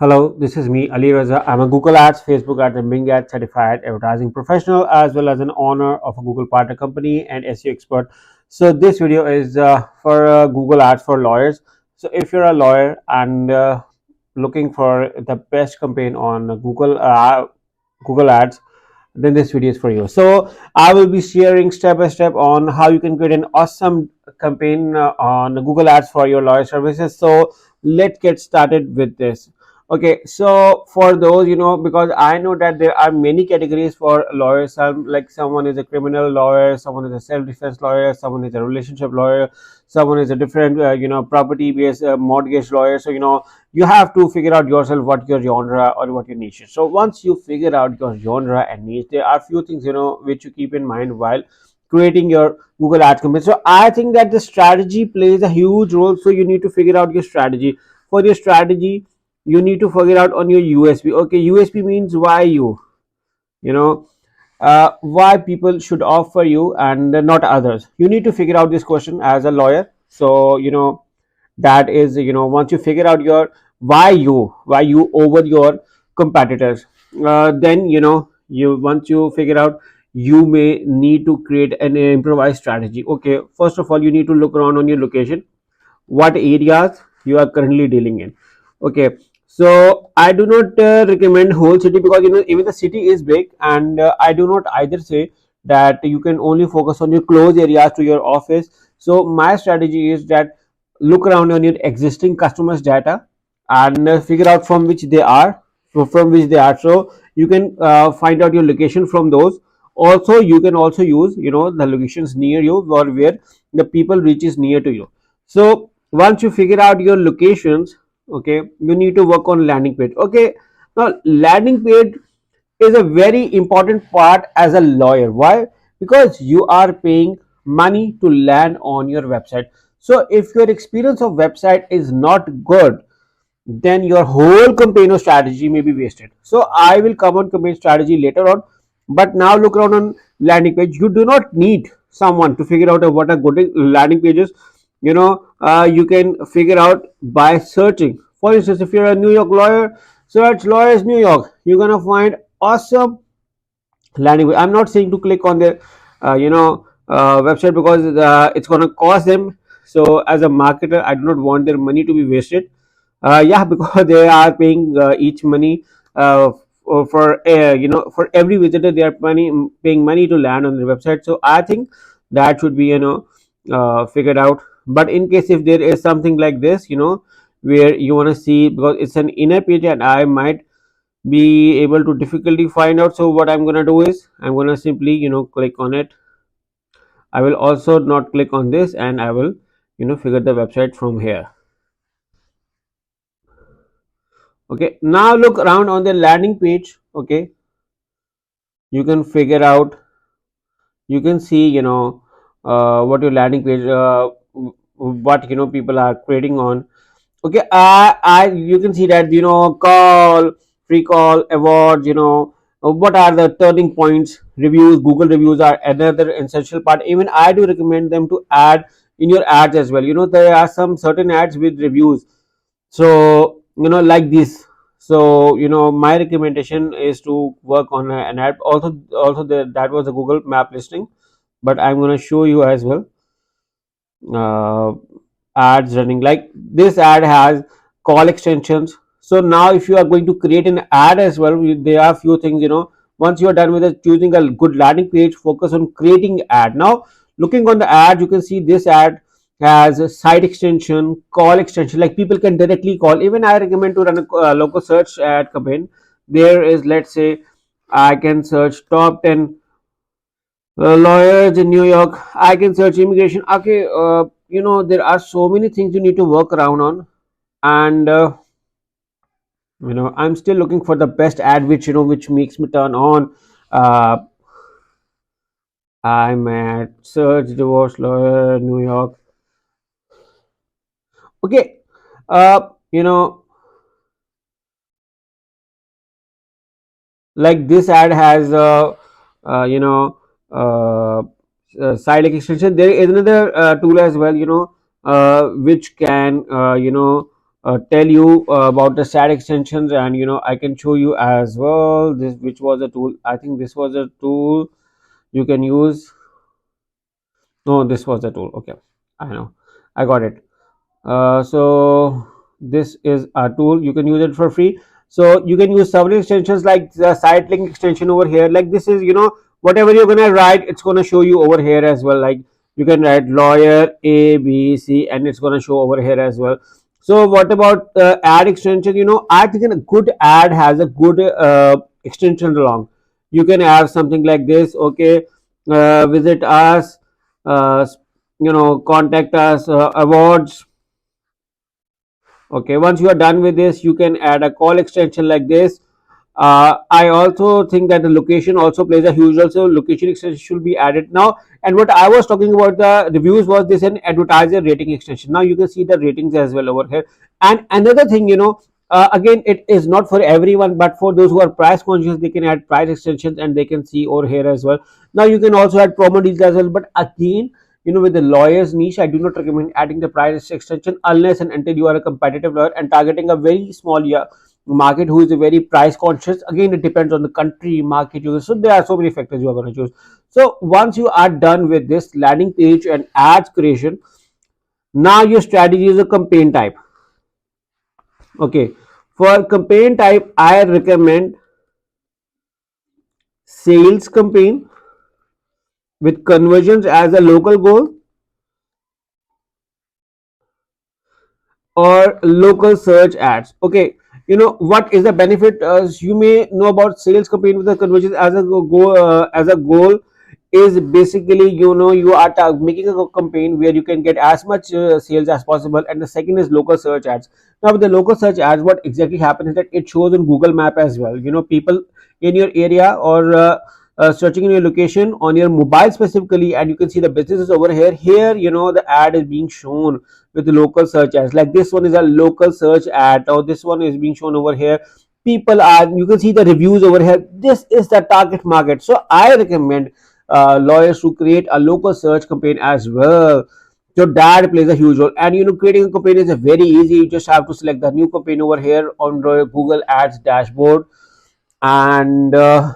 Hello, this is me, ALIRAZA. I'm a Google Ads, Facebook Ads, and Bing Ads certified advertising professional, as well as an owner of a Google partner company and SEO expert. So this video is for Google Ads for lawyers. So if you're a lawyer and looking for the best campaign on Google Ads, then this video is for you. So I will be sharing step by step on how you can create an awesome campaign on Google Ads for your lawyer services. So let's get started with this. Okay, so for those, because I know that there are many categories for lawyers. Some, like, someone is a criminal lawyer, someone is a self-defense lawyer, someone is a relationship lawyer, someone is a different property based mortgage lawyer. So you have to figure out yourself what your genre or what your niche is. So once you figure out your genre and niche, there are few things which you keep in mind while creating your Google Ads campaign. So I think that the strategy plays a huge role. So you need to figure out your strategy. For your strategy, you need to figure out on your USP. Okay, USP means why you know why people should offer you and not others. You need to figure out this question as a lawyer. So that is, once you figure out your why you over your competitors, then you once you figure out, you may need to create an improvised strategy. Okay, first of all, you need to look around on your location, what areas you are currently dealing in. Okay, so I do not recommend whole city, because even the city is big, and I do not either say that you can only focus on your close areas to your office. So my strategy is that look around on your existing customers data and figure out from which they are, so you can find out your location from those. Also, you can also use the locations near you, or where the people reaches near to you. So once you figure out your locations, okay, you need to work on landing page. Okay, now landing page is a very important part as a lawyer. Why? Because you are paying money to land on your website. So if your experience of website is not good, then your whole campaign or strategy may be wasted. So I will come on campaign strategy later on, but now look around on landing page. You do not need someone to figure out what are good landing pages. You can figure out by searching. For instance, if you're a New York lawyer, search lawyers New York, you're gonna find awesome landing page. I'm not saying to click on their website, because it's gonna cost them. So as a marketer, I do not want their money to be wasted. Yeah, because they are paying each money for every visitor. They are paying money to land on the website. So I think that should be figured out. But in case if there is something like this, where you want to see, because it's an inner page and I might be able to difficultly find out. So what I'm going to do is I'm going to simply click on it. I will also not click on this, and I will figure the website from here. Okay, now look around on the landing page. Okay, you can figure out, you can see what your landing page, what people are creating on. Okay, I you can see that call, free call, awards, what are the turning points. Reviews, Google reviews are another essential part. Even I do recommend them to add in your ads as well. There are some certain ads with reviews, so like this. So my recommendation is to work on an ad. Also that was a Google map listing, but I'm going to show you as well. uh, Ads running, like this ad has call extensions. So now if you are going to create an ad as well, there are few things. Once you are done with choosing a good landing page, focus on creating ad. Now looking on the ad, you can see this ad has a site extension, call extension, like people can directly call. Even I recommend to run a local search ad campaign. There is, let's say, I can search top 10 lawyers in New York. I can search immigration. Okay, there are so many things you need to work around on, and I'm still looking for the best ad which makes me turn on. Uh, I'm at search divorce lawyer New York. Okay, uh, you know, like this ad has uh, you know uh, side extension. There is another tool as well, which can tell you about the stat extensions, and I can show you as well this, which was a tool. I think this was a tool you can use. No, this was the tool. Okay, I know, I got it. So this is a tool, you can use it for free. So you can use several extensions like the site link extension over here. Like this is, whatever you're gonna write, it's gonna show you over here as well. Like you can write lawyer ABC and it's gonna show over here as well. So what about ad extension? I think a good ad has a good extension along. You can have something like this. Okay, visit us, uh, contact us, awards. Okay, once you are done with this, you can add a call extension like this. I also think that the location also plays a huge role, so location extension should be added now. And what I was talking about the reviews was this an advertiser rating extension. Now you can see the ratings as well over here. And another thing, again, it is not for everyone, but for those who are price conscious, they can add price extensions and they can see over here as well. Now you can also add promo deals as well, but again, with the lawyer's niche, I do not recommend adding the price extension unless and until you are a competitive lawyer and targeting a very small market who is a very price conscious. Again, it depends on the country market you. So there are so many factors you are going to choose. So once you are done with this landing page and ads creation, now your strategy is a campaign type. Okay, for campaign type, I recommend sales campaign with conversions as a local goal, or local search ads. Okay, what is the benefit? You may know about sales campaign with the conversions as a goal is basically, you are making a campaign where you can get as much sales as possible. And the second is local search ads. Now with the local search ads, what exactly happens is that it shows in Google Map as well. People in your area, or searching in your location on your mobile specifically, and you can see the businesses over here. The ad is being shown with the local search ads. Like this one is a local search ad, or this one is being shown over here. People are, you can see the reviews over here. This is the target market. So I recommend lawyers to create a local search campaign as well. So that plays a huge role. And creating a campaign is a very easy. You just have to select the new campaign over here on the Google Ads dashboard, and uh,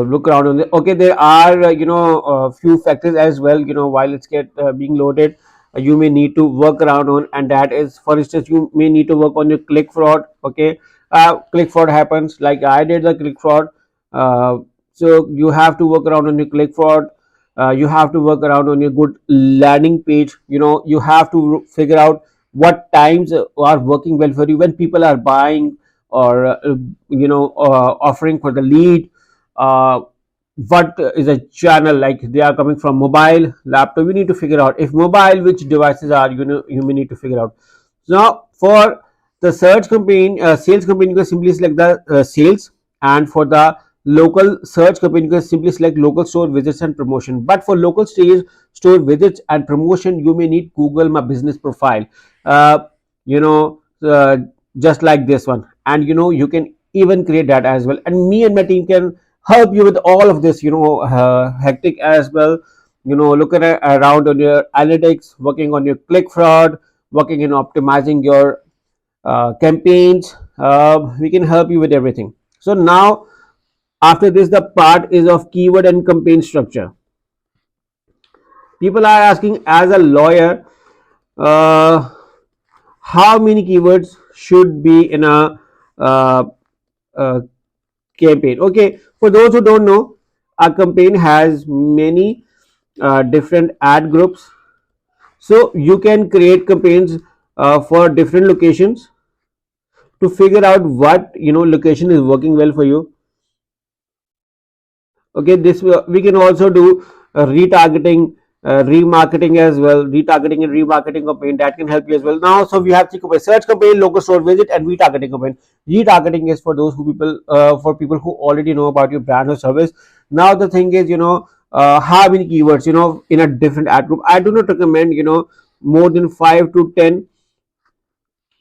look around on the. Okay, there are a few factors as well. While it's being loaded, you may need to work around on, and that is, for instance, you may need to work on your click fraud. Okay, click fraud happens, like I did the click fraud. uh, so you have to work around on your click fraud. You have to work around on your good landing page. You have to figure out what times are working well for you, when people are buying, or offering for the lead. uh, what is a channel, like they are coming from mobile, laptop. You need to figure out if mobile, which devices are, you may need to figure out. Now for the search campaign, sales campaign, you can simply select the sales. And for the local search campaign, you can simply select local store visits and promotion. But for local store visits and promotion, you may need Google My Business Profile, uh, you know uh, just like this one. And you can even create that as well, and me and my team can help you with all of this, hectic as well. Looking around on your analytics, working on your click fraud, working in optimizing your campaigns. We can help you with everything. So now, after this, the part is of keyword and campaign structure. People are asking, as a lawyer, uh, how many keywords should be in a uh, uh, campaign. Okay, for those who don't know, a campaign has many different ad groups. So you can create campaigns for different locations to figure out what location is working well for you. Okay, this we can also do retargeting, remarketing as well. Retargeting and remarketing campaign, that can help you as well. Now, so we have three campaigns: search campaign, local store visit, and retargeting campaign. Retargeting is for those who people for people who already know about your brand or service. Now the thing is, how many keywords, in a different ad group. I do not recommend more than 5 to 10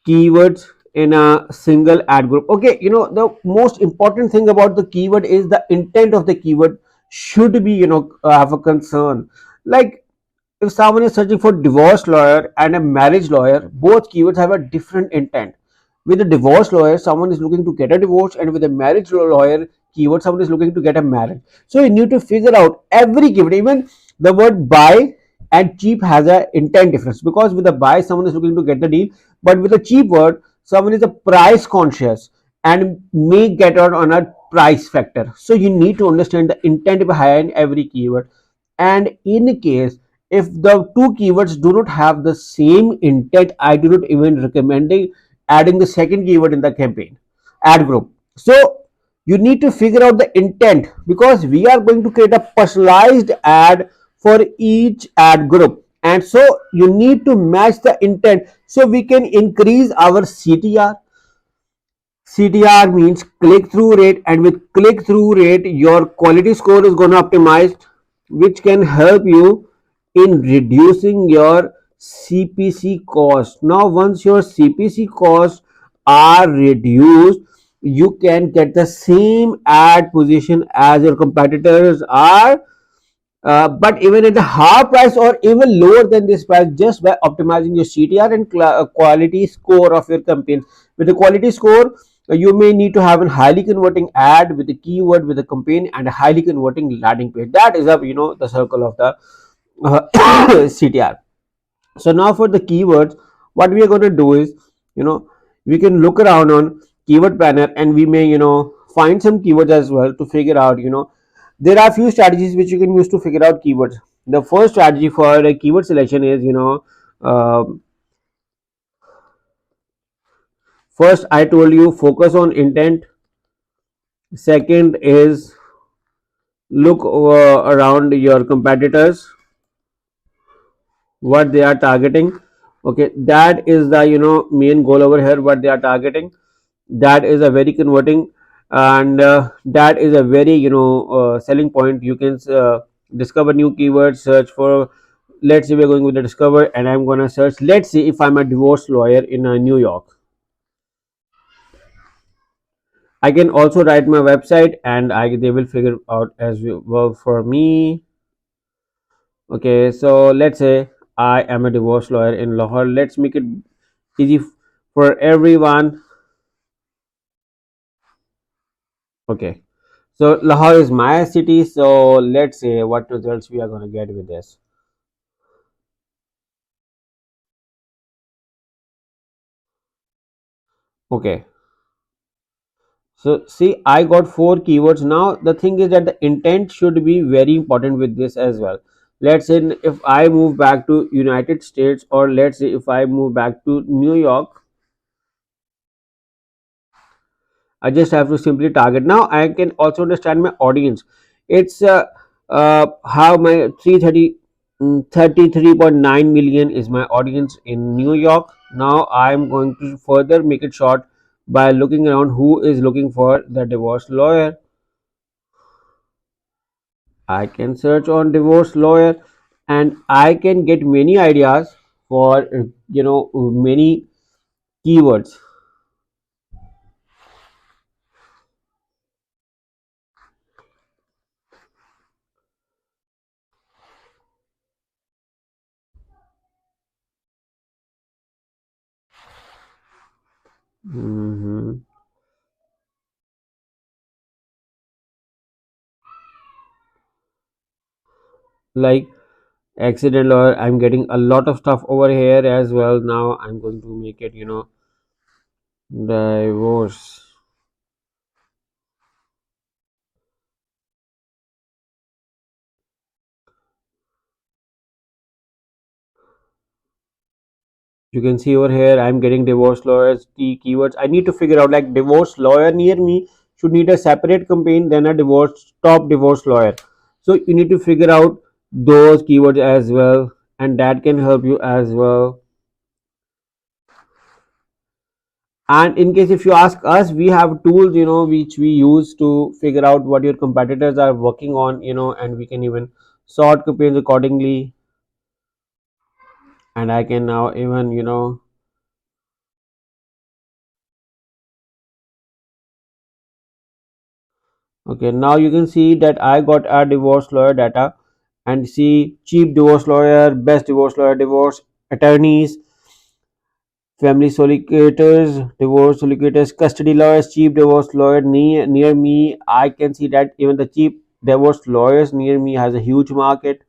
keywords in a single ad group. Okay, the most important thing about the keyword is the intent of the keyword should be, have a concern. Like, if someone is searching for divorce lawyer and a marriage lawyer, both keywords have a different intent. With a divorce lawyer, someone is looking to get a divorce, and with a marriage lawyer keyword, someone is looking to get a marriage. So you need to figure out every keyword. Even the word buy and cheap has a intent difference, because with a buy, someone is looking to get the deal, but with a cheap word, someone is a price conscious and may get out on a price factor. So you need to understand the intent behind every keyword. And in case if the two keywords do not have the same intent, I do not even recommending adding the second keyword in the campaign ad group. So you need to figure out the intent, because we are going to create a personalized ad for each ad group, and so you need to match the intent so we can increase our CTR. CTR means click through rate, and with click through rate, your quality score is going to optimize, which can help you in reducing your CPC cost. Now, once your CPC costs are reduced, you can get the same ad position as your competitors are, but even at the higher price or even lower than this price, just by optimizing your CTR and quality score of your campaign. With the quality score, you may need to have a highly converting ad with a keyword with a campaign and a highly converting landing page. That is up, the circle of the CTR. So now for the keywords, what we are going to do is, you know we can look around on keyword planner, and we may find some keywords as well to figure out. There are few strategies which you can use to figure out keywords. The first strategy for a keyword selection is, uh, first I told you, focus on intent. Second is look around your competitors, what they are targeting. Okay, that is the main goal over here, what they are targeting. That is a very converting, and that is a very selling point. You can discover new keywords, search for, let's say we're going with the discover, and I'm going to search, let's see if I'm a divorce lawyer in New York. I can also write my website, and they will figure out as well for me. Okay, so let's say I am a divorce lawyer in Lahore. Let's make it easy for everyone. Okay, so Lahore is my city. So let's say what results we are going to get with this. Okay, so see, I got four keywords. Now the thing is that the intent should be very important with this as well. Let's say if I move back to United States, or let's say if I move back to New York, I just have to simply target. Now I can also understand my audience. It's how my 33.9 million is my audience in New York. Now I'm going to further make it short by looking around who is looking for the divorce lawyer. I can search on divorce lawyer, and I can get many ideas for many keywords. Mhm. Like accident lawyer, I'm getting a lot of stuff over here as well. Now I'm going to make it divorce. You can see over here I'm getting divorce lawyers keywords. I need to figure out, like, divorce lawyer near me should need a separate campaign than a divorce lawyer. So you need to figure out those keywords as well, and that can help you as well. And in case if you ask us, we have tools which we use to figure out what your competitors are working on, and we can even sort campaigns accordingly. And I can now even okay, now you can see that I got a divorce lawyer data, and see cheap divorce lawyer, best divorce lawyer, divorce attorneys, family solicitors, divorce solicitors, custody lawyers, cheap divorce lawyer near me. I can see that even the cheap divorce lawyers near me has a huge market.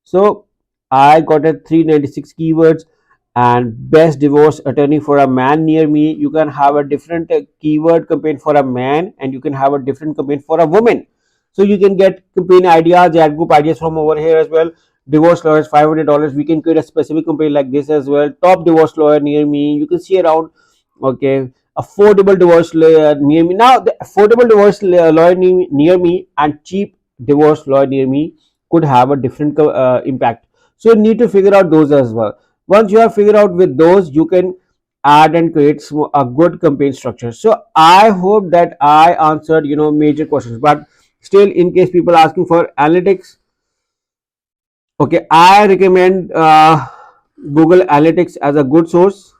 So I got a 396 keywords, and best divorce attorney for a man near me. You can have a different keyword campaign for a man, and you can have a different campaign for a woman. So you can get campaign ideas, ad group ideas from over here as well. Divorce lawyers, $500. We can create a specific campaign like this as well. Top divorce lawyer near me. You can see around. Okay, affordable divorce lawyer near me. Now the affordable divorce lawyer near me and cheap divorce lawyer near me could have a different impact. So you need to figure out those as well. Once you have figured out with those, you can add and create a good campaign structure. So I hope that I answered major questions, but still, in case people asking for analytics, okay, I recommend Google Analytics as a good source,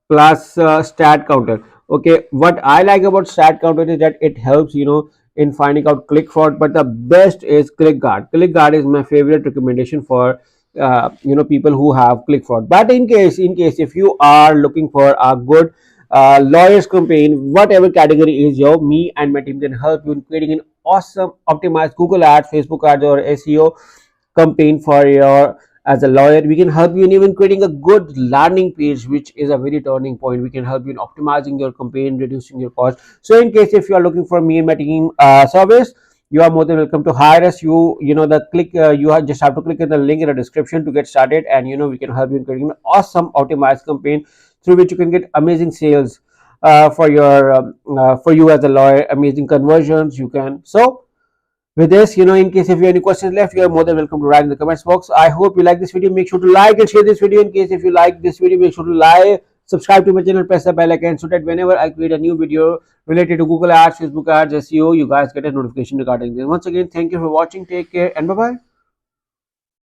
plus Statcounter. Okay, what I like about Statcounter is that it helps in finding out click fraud, but the best is Clickguard. Clickguard is my favorite recommendation for people who have click fraud. But in case if you are looking for a good lawyers campaign, whatever category is your, me and my team can help you in creating an awesome optimized Google ads, Facebook ads, or SEO campaign for your as a lawyer. We can help you in even creating a good landing page, which is a very turning point. We can help you in optimizing your campaign, reducing your cost. So in case if you are looking for me and my team service, you are more than welcome to hire us. You just have to click on the link in the description to get started, and we can help you in creating an awesome optimized campaign through which you can get amazing sales for you as a lawyer, amazing conversions you can. So with this, in case if you have any questions left, you are more than welcome to write in the comments box. I hope you like this video. Make sure to like and share this video. In case if you like this video, make sure to like, subscribe to my channel, press the bell icon so that whenever I create a new video related to Google ads, Facebook ads, SEO, you guys get a notification regarding this. Once again, thank you for watching. Take care and bye bye.